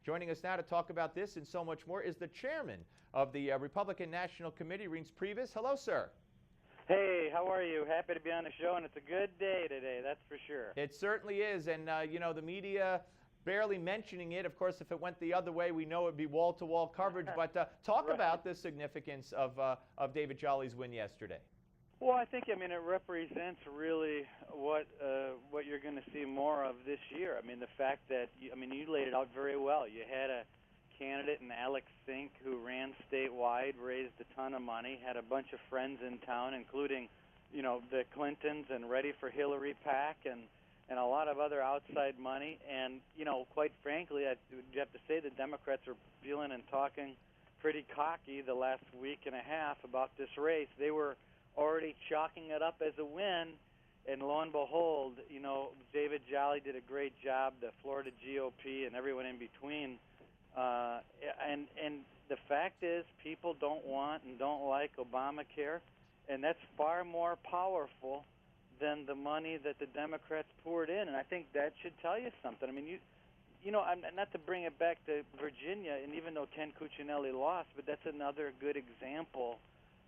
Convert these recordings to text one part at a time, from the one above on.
Joining us now to talk about this and so much more is the chairman of the Republican National Committee, Reince Priebus. Hello, sir. Hey, how are you? Happy to be on the show, and it's a good day today, that's for sure. It certainly is, and you know, the media barely mentioning it. Of course, if it went the other way, we know it would be wall-to-wall coverage, but talk Right. about the significance of David Jolly's win yesterday. Well, I think, it represents really what you're going to see more of this year. I mean, the fact that, you laid it out very well. You had a candidate in Alex Sink who ran statewide, raised a ton of money, had a bunch of friends in town, including, the Clintons and Ready for Hillary PAC and a lot of other outside money. And, quite frankly, I would have to say the Democrats are feeling and talking pretty cocky the last week and a half about this race. They were already chalking it up as a win, and lo and behold, David Jolly did a great job, the Florida GOP and everyone in between. And the fact is, people don't want and don't like Obamacare, and that's far more powerful than the money that the Democrats poured in, and I think that should tell you something. I mean, not to bring it back to Virginia, and even though Ken Cuccinelli lost, but that's another good example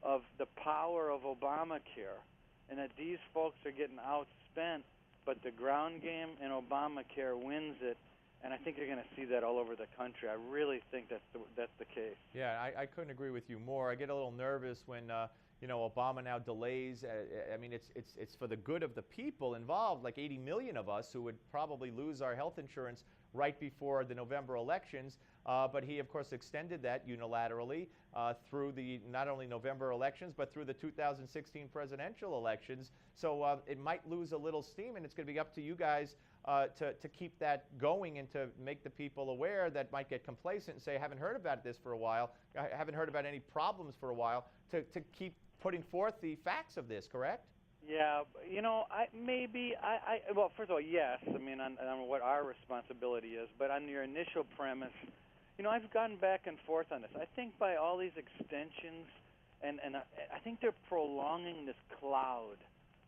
of the power of Obamacare, and that these folks are getting outspent, but the ground game in Obamacare wins it, and I think you're going to see that all over the country. I really think that's the case. Yeah, I couldn't agree with you more. I get a little nervous when Obama now delays. I mean, it's for the good of the people involved, like 80 million of us who would probably lose our health insurance right before the November elections. But he, of course, extended that unilaterally through the not only November elections, but through the 2016 presidential elections. So it might lose a little steam, and it's going to be up to you guys to keep that going and to make the people aware that might get complacent and say, I haven't heard about this for a while, I haven't heard about any problems for a while, to keep putting forth the facts of this, correct? Yeah, well, first of all, yes, on what our responsibility is, but on your initial premise, I've gone back and forth on this. I think by all these extensions, and I think they're prolonging this cloud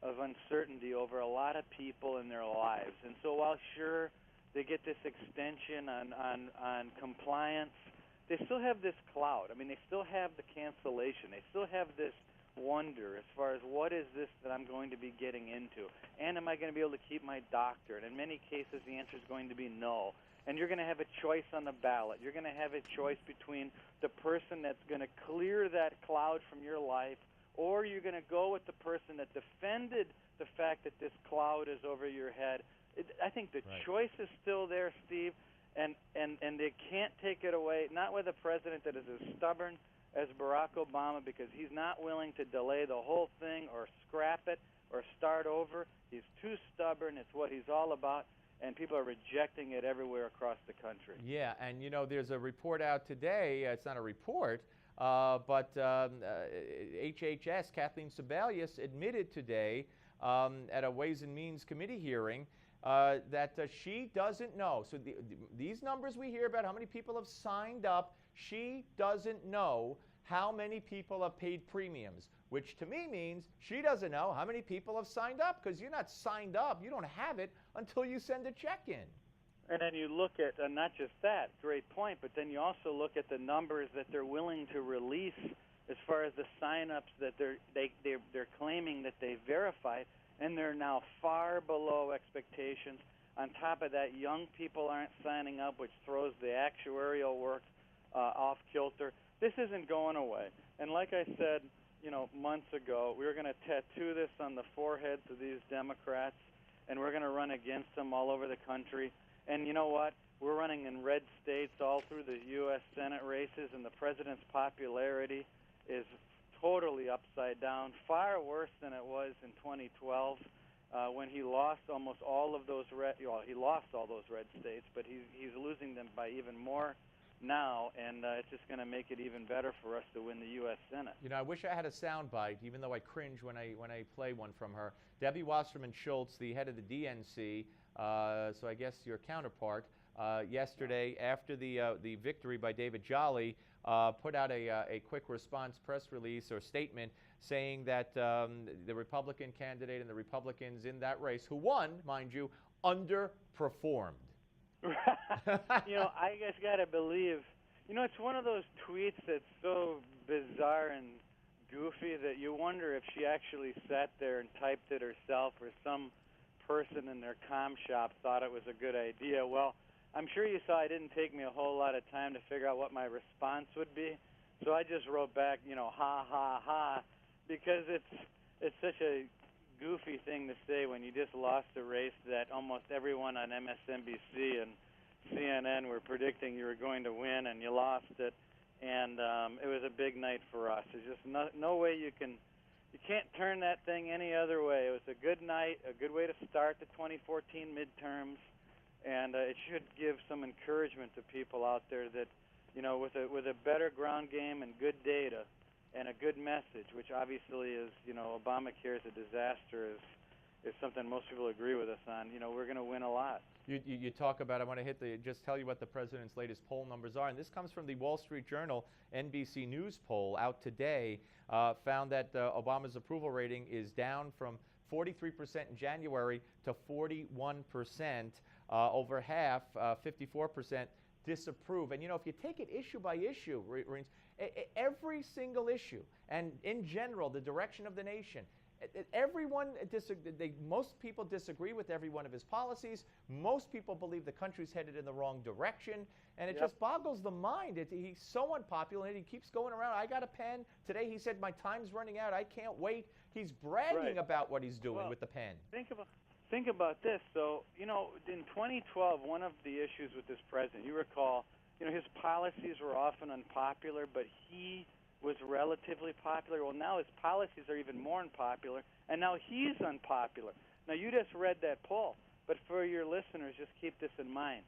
of uncertainty over a lot of people in their lives. And so while sure they get this extension on compliance, they still have this cloud. I mean, they still have the cancellation. They still have this wonder as far as what is this that I'm going to be getting into, and am I going to be able to keep my doctor? And in many cases the answer is going to be no. And you're going to have a choice on the ballot. You're going to have a choice between the person that's going to clear that cloud from your life, or you're going to go with the person that defended the fact that this cloud is over your head. I think the choice is still there, Steve, and they can't take it away, not with a president that is as stubborn as Barack Obama, because he's not willing to delay the whole thing or scrap it or start over. He's too stubborn. It's what he's all about, and people are rejecting it everywhere across the country. Yeah, and there's a report out today. It's not a report, but HHS, Kathleen Sebelius, admitted today at a Ways and Means Committee hearing that she doesn't know. So these numbers we hear about how many people have signed up, she doesn't know how many people have paid premiums, which to me means she doesn't know how many people have signed up, because you're not signed up. You don't have it until you send a check in. And then you look at, not just that, great point, but then you also look at the numbers that they're willing to release as far as the sign-ups that they're claiming that they verified, and they're now far below expectations. On top of that, young people aren't signing up, which throws the actuarial work off kilter. This isn't going away. And like I said, months ago, we were going to tattoo this on the foreheads of these Democrats, and we're going to run against them all over the country. And you know what? We're running in red states all through the U.S. Senate races, and the president's popularity is totally upside down, far worse than it was in 2012 when he lost almost all of those he lost all those red states, but he's losing them by even more now, and it's just going to make it even better for us to win the U.S. Senate. I wish I had a sound bite, even though I cringe when I play one from her. Debbie Wasserman Schultz, the head of the DNC, so I guess your counterpart, yesterday after the victory by David Jolly, put out a quick response press release or statement saying that the Republican candidate and the Republicans in that race, who won, mind you, underperformed. You know, I just got to believe, you know, it's one of those tweets that's so bizarre and goofy that you wonder if she actually sat there and typed it herself or some person in their comm shop thought it was a good idea. Well, I'm sure you saw it didn't take me a whole lot of time to figure out what my response would be. So I just wrote back, you know, ha, ha, ha, because it's such a goofy thing to say when you just lost a race that almost everyone on MSNBC and CNN were predicting you were going to win, and you lost it. And it was a big night for us. There's just no way you can't turn that thing any other way. It was a good night, a good way to start the 2014 midterms, and it should give some encouragement to people out there that, you know, with a better ground game and good data and a good message, which obviously is, you know, Obamacare is a disaster, is something most people agree with us on. You know, we're going to win a lot. You talk about, I want to just tell you what the president's latest poll numbers are, and this comes from the Wall Street Journal NBC News poll out today, found that Obama's approval rating is down from 43% in January to 41%, over half, 54%, disapprove. And, you know, if you take it issue by issue, Reince, every single issue, and in general, the direction of the nation, most people disagree with every one of his policies. Most people believe the country's headed in the wrong direction, and it just boggles the mind. He's so unpopular, and he keeps going around. I got a pen. Today he said, my time's running out. I can't wait. He's bragging about what he's doing with the pen. Think about this. So, you know, in 2012, one of the issues with this president, you recall, you know, his policies were often unpopular, but he was relatively popular. Well, now his policies are even more unpopular, and now he's unpopular. Now, you just read that poll, but for your listeners, just keep this in mind.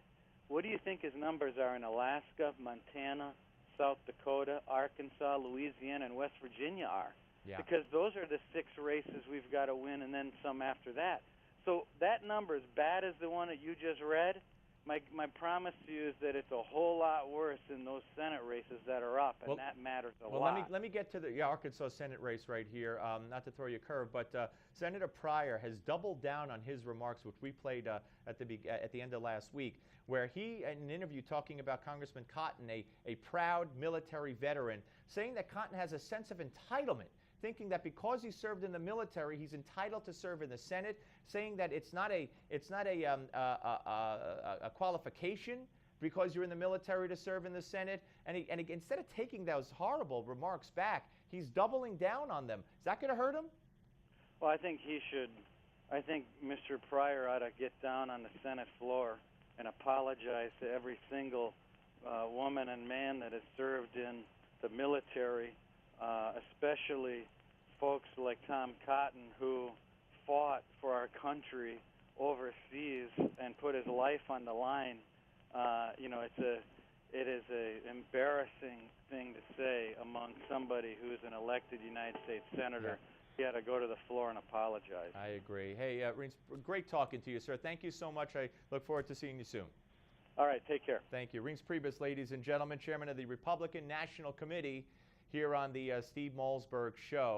What do you think his numbers are in Alaska, Montana, South Dakota, Arkansas, Louisiana, and West Virginia are? Yeah. Because those are the 6 races we've got to win, and then some after that. So that number, as bad as the one that you just read, my promise to you is that it's a whole lot worse in those Senate races that are up, and that matters a lot. Well, let me get to the Arkansas Senate race right here. Not to throw you a curve, but Senator Pryor has doubled down on his remarks, which we played at the end of last week, where he, in an interview talking about Congressman Cotton, a proud military veteran, saying that Cotton has a sense of entitlement, thinking that because he served in the military, he's entitled to serve in the Senate, saying that it's not a qualification because you're in the military to serve in the Senate. And instead of taking those horrible remarks back, he's doubling down on them. Is that going to hurt him? Well, I think he should. I think Mr. Pryor ought to get down on the Senate floor and apologize to every single woman and man that has served in the military, especially folks like Tom Cotton, who fought for our country overseas and put his life on the line. You know, it is a embarrassing thing to say among somebody who's an elected United States senator. He had to go to the floor and apologize. I agree. Hey, Reince, great talking to you, sir. Thank you so much. I look forward to seeing you soon. All right, take care. Thank you. Reince Priebus, ladies and gentlemen, chairman of the Republican National Committee here on the Steve Malzberg Show.